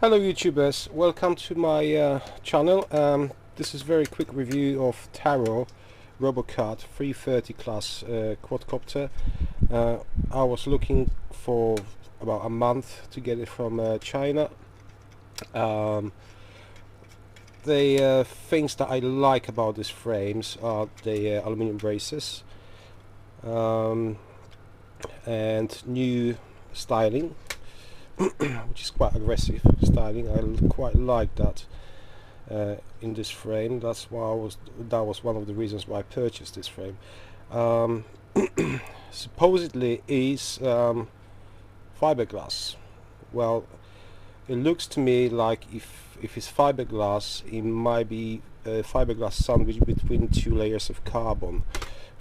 Hello YouTubers, welcome to my channel. This is a very quick review of Tarot Robocat 330 class quadcopter. I was looking for about a month to get it from China. The things that I like about these frames are the aluminium braces and new styling, which is quite aggressive styling. I quite like that in this frame. That was one of the reasons why I purchased this frame. Supposedly is fiberglass. Well, it looks to me like if it's fiberglass, it might be a fiberglass sandwich between two layers of carbon,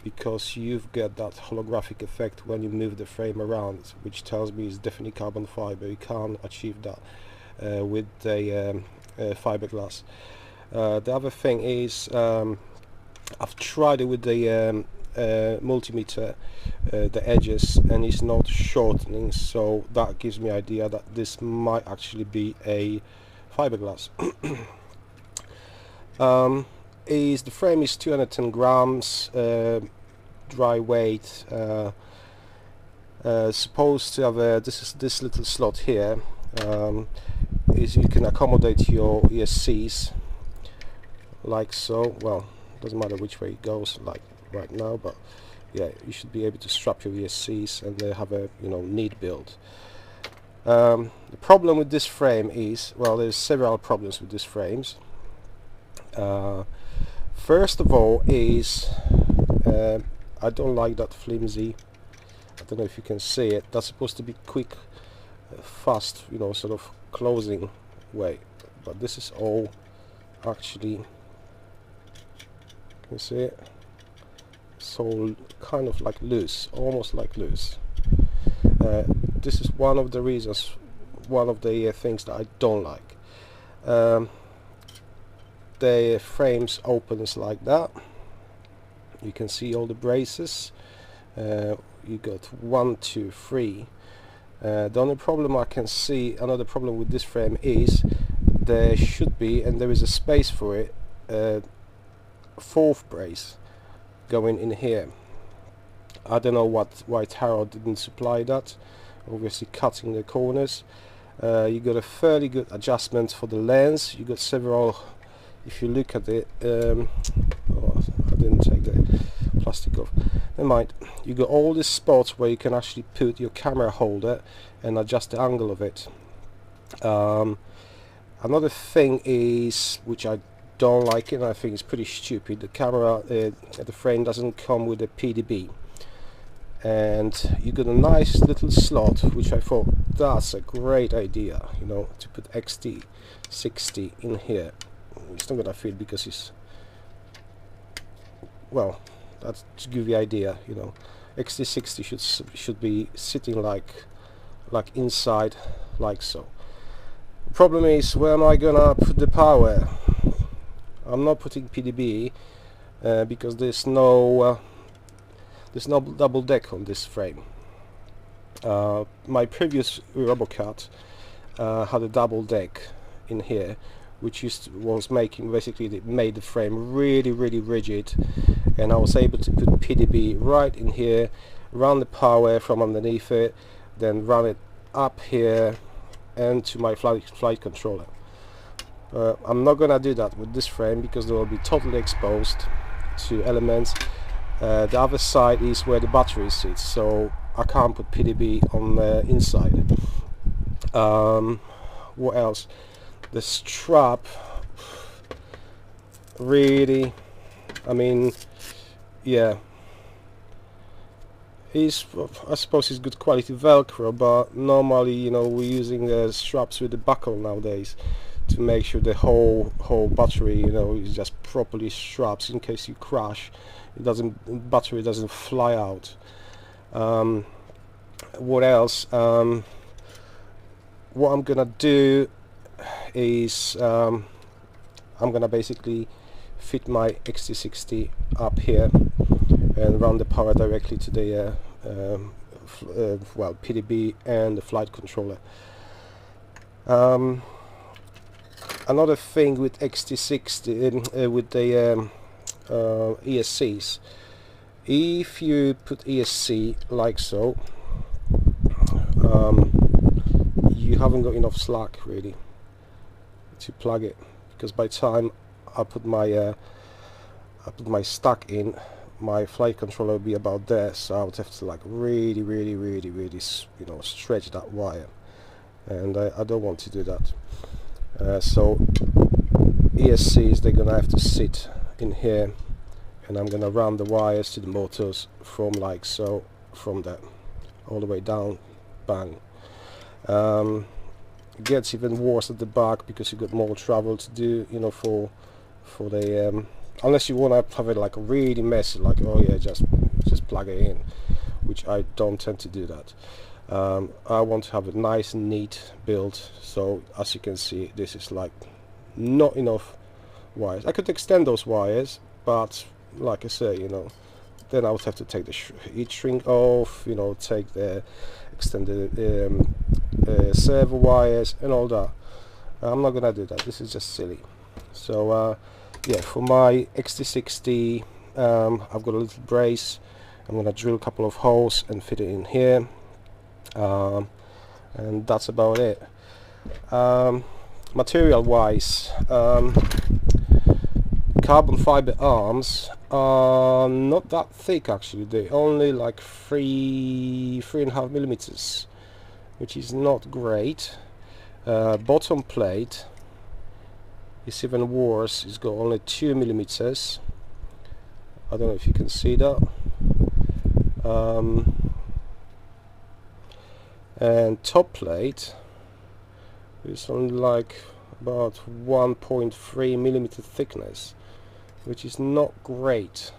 because you've got that holographic effect when you move the frame around, which tells me it's definitely carbon fiber. You can't achieve that with the fiberglass. The other thing is, I've tried it with the multimeter, the edges, and it's not shortening, so that gives me idea that this might actually be a fiberglass. The frame is 210 grams, dry weight, supposed to have this little slot here, is you can accommodate your ESCs like so. Well, doesn't matter which way it goes, like right now, but yeah, you should be able to strap your ESCs, and they have a neat build. The problem with this frame is, well, there's several problems with these frames. First of all is I don't like that flimsy, I don't know if you can see it, that's supposed to be quick, fast, sort of closing way, but this is all actually, you can see it, it's all kind of like loose, almost like loose. This is one of the reasons, one of the things that I don't like. The frames opens like that. You can see all the braces. You got 1, 2, 3. The only problem I can see, another problem with this frame is there should be, and there is a space for it, fourth brace going in here. I don't know why Tarot didn't supply that. Obviously cutting the corners. You got a fairly good adjustment for the lens. You got several. If you look at it, oh, I didn't take the plastic off. Never mind. You got all these spots where you can actually put your camera holder and adjust the angle of it. Another thing is, which I don't like it, and I think it's pretty stupid, the camera, the frame doesn't come with a PDB. And you got a nice little slot, which I thought that's a great idea, to put XT60 in here. It's not gonna fit because it's, well, that's to give you idea, XT60 should be sitting like inside, like so. The problem is, where am I gonna put the power? I'm not putting PDB because there's no double deck on this frame. My previous Robocat had a double deck in here, which was making, basically it made the frame really rigid, and I was able to put PDB right in here, run the power from underneath it, then run it up here and to my flight controller. I'm not gonna do that with this frame because they will be totally exposed to elements. The other side is where the battery sits, so I can't put PDB on the inside. What else? The strap, really, I mean, yeah, I suppose it's good quality Velcro, but normally, we're using straps with the buckle nowadays to make sure the whole battery, is just properly strapped in case you crash. Battery doesn't fly out. What else? What I'm gonna do is I'm gonna basically fit my XT60 up here and run the power directly to the PDB and the flight controller. Another thing with XT60 with the ESCs, if you put ESC like so, you haven't got enough slack really to plug it, because by the time I put my stack in, my flight controller will be about there, so I would have to like really you know, stretch that wire, and I don't want to do that. So ESCs, they're gonna have to sit in here, and I'm gonna run the wires to the motors from like so, from that all the way down, bang. It gets even worse at the back because you got more travel to do, you know, for the unless you want to have it like really messy, like, oh yeah, just plug it in, which I don't tend to do that. I want to have a nice and neat build, so as you can see, this is like not enough wires. I could extend those wires, but like I say, you know, then I would have to take the heat shrink off, you know, take the extended servo wires and all that. I'm not gonna do that. This is just silly. So yeah, for my XT60, I've got a little brace. I'm gonna drill a couple of holes and fit it in here, and that's about it. Material wise, carbon fiber arms are not that thick actually. They're only like 3.5 millimeters, which is not great. Bottom plate is even worse. It's got only 2 millimeters. I don't know if you can see that. And top plate is only like about 1.3 millimeter thickness, which is not great.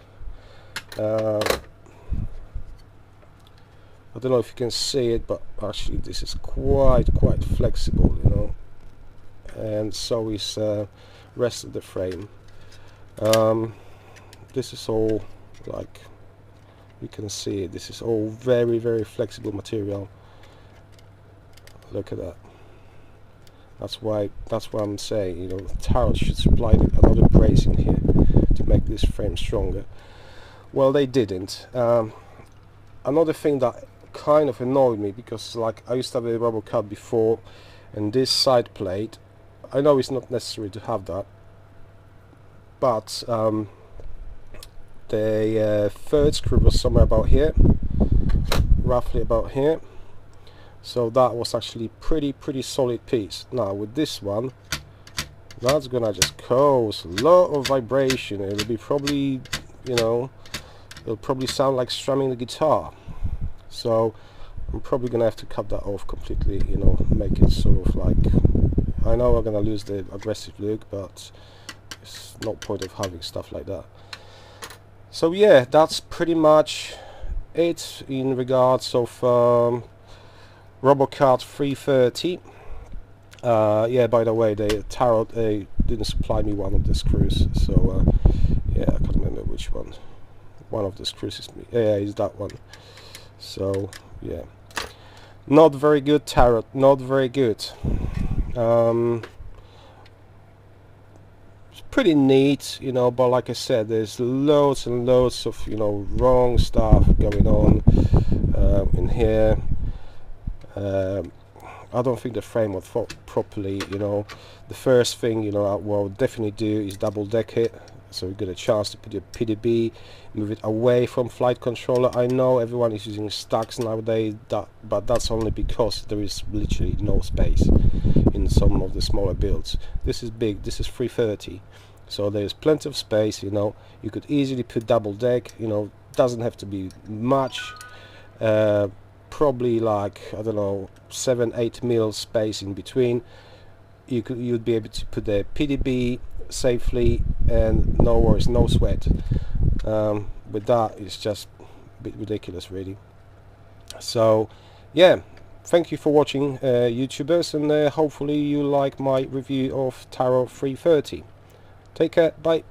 I don't know if you can see it, but actually this is quite flexible, you know, and so is rest of the frame. This is all, like you can see, this is all very flexible material. Look at that. That's why I'm saying, you know, Tarot should supply another brace in here to make this frame stronger. Well, they didn't. Another thing that kind of annoyed me, because like I used to have a Robocat before, and this side plate, I know it's not necessary to have that, but the third screw was somewhere about here, roughly about here. So that was actually pretty solid piece. Now with this one, that's gonna just cause a lot of vibration. It'll be probably, you know, it'll probably sound like strumming the guitar. So I'm probably gonna have to cut that off completely, you know, make it sort of like, I know I'm gonna lose the aggressive look, but it's no point of having stuff like that. So yeah, that's pretty much it in regards of Robocat 330. Yeah, by the way, the Tarot didn't supply me one of the screws, so yeah, I can't remember which one. One of the screws is me. Yeah, is that one. So yeah, not very good, Tarot, not very good. It's pretty neat, you know, but like I said, there's loads and loads of, you know, wrong stuff going on in here. I don't think the frame was thought properly, you know. The first thing, you know, what I would definitely do is double deck it, so you get a chance to put your PDB, move it away from flight controller. I know everyone is using stacks nowadays, but that's only because there is literally no space in some of the smaller builds. This is big, this is 330, so there's plenty of space, you know. You could easily put double deck, you know, doesn't have to be much. Probably like, I don't know, 7-8 mil space in between. You'd be able to put the PDB safely, and no worries, no sweat. With that, it's just a bit ridiculous really. So yeah, thank you for watching, YouTubers, and hopefully you like my review of Tarot 330. Take care, bye.